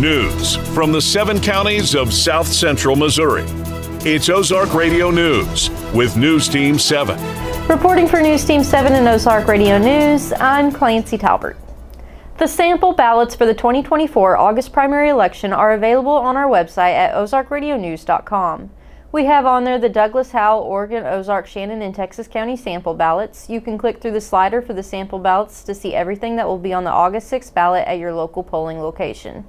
News from the 7 counties of South Central Missouri. It's Ozark Radio News with News Team 7. Reporting for News Team 7 and Ozark Radio News, I'm Clancy Talbert. The sample ballots for the 2024 August primary election are available on our website at ozarkradionews.com. We have on there the Douglas, Howell, Oregon, Ozark, Shannon, and Texas County sample ballots. You can click through the slider for the sample ballots to see everything that will be on the August 6th ballot at your local polling location.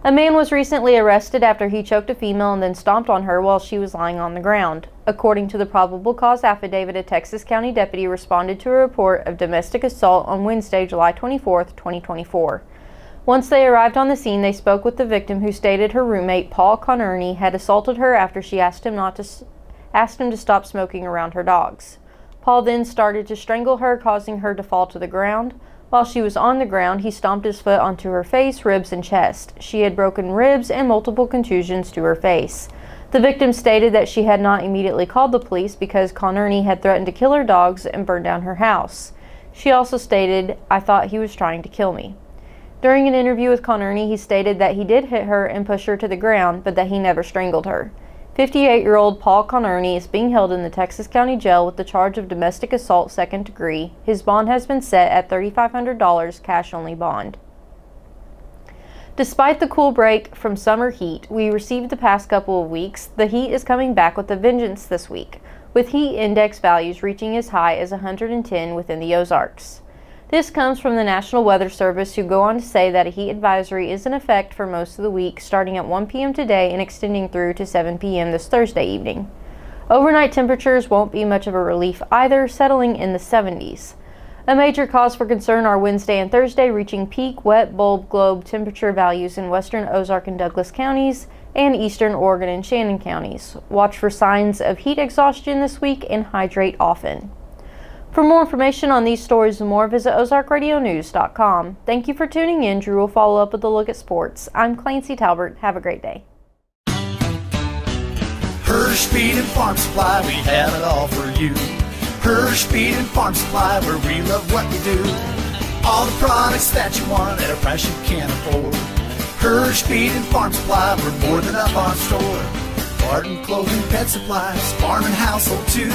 A man was recently arrested after he choked a female and then stomped on her while she was lying on the ground. According to the probable cause affidavit, a Texas County deputy responded to a report of domestic assault on Wednesday, July 24, 2024. Once they arrived on the scene, they spoke with the victim, who stated her roommate, Paul Conerney, had assaulted her after she asked him to stop smoking around her dogs. Paul then started to strangle her, causing her to fall to the ground. While she was on the ground, he stomped his foot onto her face, ribs, and chest. She had broken ribs and multiple contusions to her face. The victim stated that she had not immediately called the police because Conerney had threatened to kill her dogs and burn down her house. She also stated, "I thought he was trying to kill me." During an interview with Conerney, he stated that he did hit her and push her to the ground, but that he never strangled her. 58-year-old Paul Conerney is being held in the Texas County Jail with the charge of domestic assault second degree. His bond has been set at $3,500 cash-only bond. Despite the cool break from summer heat we received the past couple of weeks, the heat is coming back with a vengeance this week, with heat index values reaching as high as 110 within the Ozarks. This comes from the National Weather Service, who go on to say that a heat advisory is in effect for most of the week, starting at 1 p.m. today and extending through to 7 p.m. this Thursday evening. Overnight temperatures won't be much of a relief either, settling in the 70s. A major cause for concern are Wednesday and Thursday reaching peak wet bulb globe temperature values in western Ozark and Douglas counties and eastern Oregon and Shannon counties. Watch for signs of heat exhaustion this week and hydrate often. For more information on these stories and more, visit ozarkradionews.com. Thank you for tuning in. Drew will follow up with a look at sports. I'm Clancy Talbert. Have a great day. Hirsch Feed and Farm Supply, we have it all for you. Hirsch Feed and Farm Supply, where we love what we do. All the products that you want at a price you can't afford. Hirsch Feed and Farm Supply, we're more than up on store. Garden, clothing, pet supplies, farm and household too.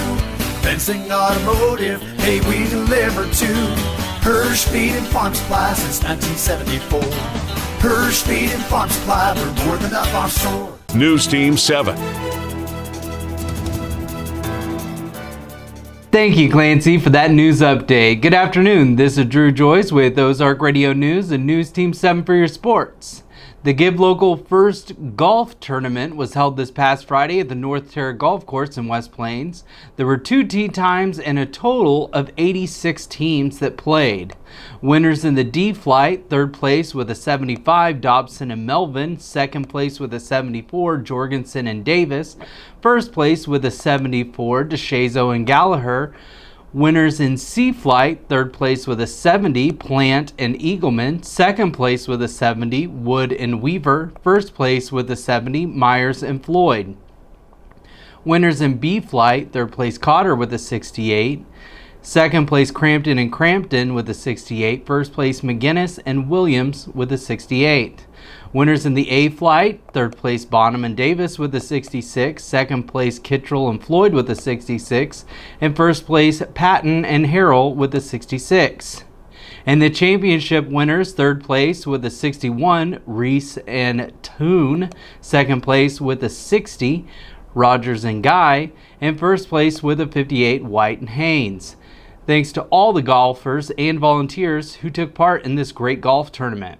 Fencing, automotive, hey, we deliver too. Hirsch Feed and Farm Supply since 1974. Hirsch Feed and Farm Supply, we're more than up on store. News Team 7. Thank you, Clancy, for that news update. Good afternoon. This is Drew Joyce with Ozark Radio News and News Team 7 for your sports. The Give Local First Golf Tournament was held this past Friday at the North Terra Golf Course in West Plains. There were 2 tee times and a total of 86 teams that played. Winners in the D Flight: third place with a 75, Dobson and Melvin; second place with a 74, Jorgensen and Davis; first place with a 74, DeShazo and Gallagher. Winners in C Flight: third place with a 70, Plant and Eagleman; second place with a 70, Wood and Weaver; first place with a 70, Myers and Floyd. Winners in B Flight: third place Cotter with a 68, second place Crampton and Crampton with a 68, first place McGinnis and Williams with a 68. Winners in the A Flight: third place Bonham and Davis with a 66, second place Kittrell and Floyd with a 66, and first place Patton and Harrell with a 66. And the championship winners: third place with a 61, Reese and Toon; second place with a 60, Rogers and Guy; and first place with a 58, White and Haynes. Thanks to all the golfers and volunteers who took part in this great golf tournament.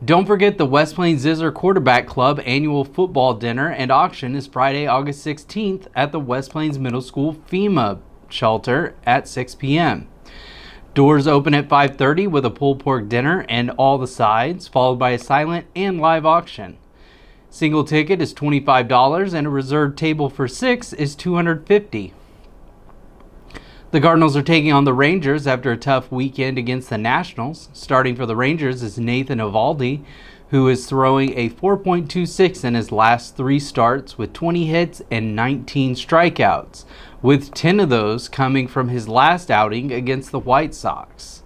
Don't forget the West Plains Zizzer Quarterback Club annual football dinner and auction is Friday, August 16th at the West Plains Middle School FEMA shelter at 6 p.m. Doors open at 5:30 with a pulled pork dinner and all the sides, followed by a silent and live auction. Single ticket is $25 and a reserved table for 6 is $250. The Cardinals are taking on the Rangers after a tough weekend against the Nationals. Starting for the Rangers is Nathan Eovaldi, who is throwing a 4.26 in his last 3 starts with 20 hits and 19 strikeouts, with 10 of those coming from his last outing against the White Sox.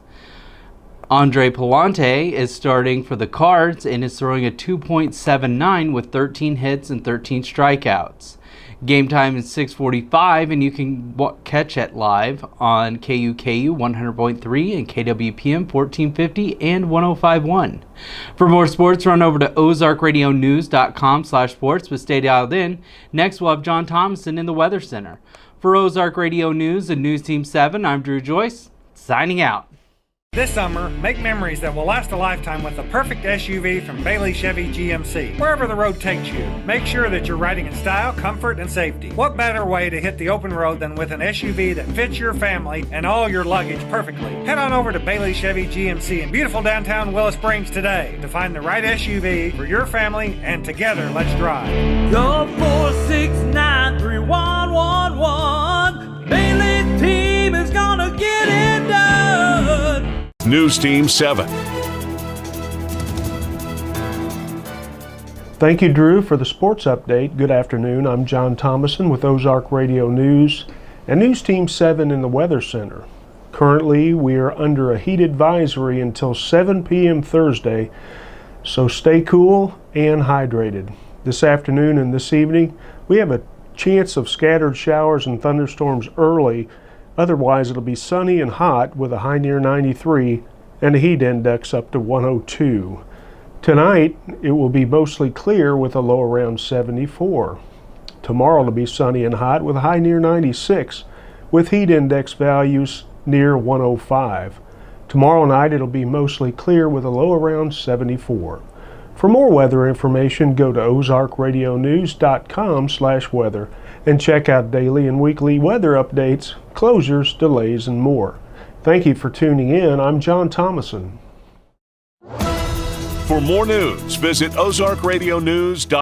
Andre Palante is starting for the Cards and is throwing a 2.79 with 13 hits and 13 strikeouts. Game time is 6:45, and you can catch it live on KUKU 100.3 and KWPM 1450 and 105.1. For more sports, run over to ozarkradionews.com/sports, but stay dialed in. Next, we'll have John Thomason in the Weather Center. For Ozark Radio News and News Team 7, I'm Drew Joyce, signing out. This summer, make memories that will last a lifetime with the perfect SUV from Bailey Chevy GMC. Wherever the road takes you, make sure that you're riding in style, comfort, and safety. What better way to hit the open road than with an SUV that fits your family and all your luggage perfectly? Head on over to Bailey Chevy GMC in beautiful downtown Willow Springs today to find the right SUV for your family, and together, let's drive. Go 4693111. Bailey team is gonna get it done. News Team 7. Thank you, Drew, for the sports update. Good afternoon. I'm John Thomason with Ozark Radio News and News Team 7 in the Weather Center. Currently, we are under a heat advisory until 7 p.m. Thursday, so stay cool and hydrated. This afternoon and this evening, we have a chance of scattered showers and thunderstorms early. Otherwise, it'll be sunny and hot with a high near 93 and a heat index up to 102. Tonight, it will be mostly clear with a low around 74. Tomorrow, it'll be sunny and hot with a high near 96 with heat index values near 105. Tomorrow night, it'll be mostly clear with a low around 74. For more weather information, go to ozarkradionews.com/weather and check out daily and weekly weather updates, closures, delays, and more. Thank you for tuning in. I'm John Thomason. For more news, visit ozarkradionews.com.